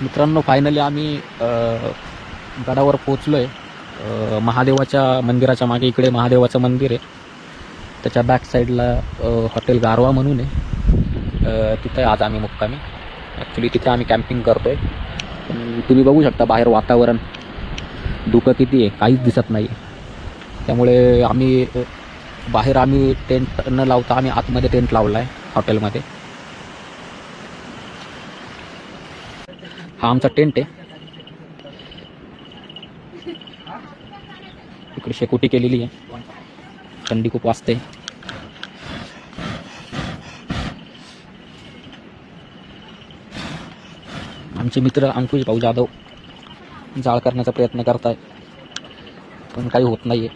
मित्रांनो, फायनली आम्ही गडावर पोचलो आहे. महादेवाच्या मंदिराच्या मागे इकडे महादेवाचं मंदिर आहे. त्याच्या बॅक साईडला हॉटेल गारवा म्हणून आहे. तिथे आज आम्ही मुक्कामी. ॲक्च्युली तिथे आम्ही कॅम्पिंग करतो आहे. तुम्ही बघू शकता बाहेर वातावरण धुकं किती आहे, काहीच दिसत नाही. त्यामुळे बाहेर आम्ही टेंट न लावता आम्ही आतमध्ये टेंट लावला आहे हॉटेलमध्ये. हा आमचा टेंट आहे. इकडे शेकोटी केलेली आहे, थंडी खूप वाजते. आमचे मित्र अंकुश भाऊ जाधव जाळ करण्याचा प्रयत्न करताय, पण काही होत नाहीये.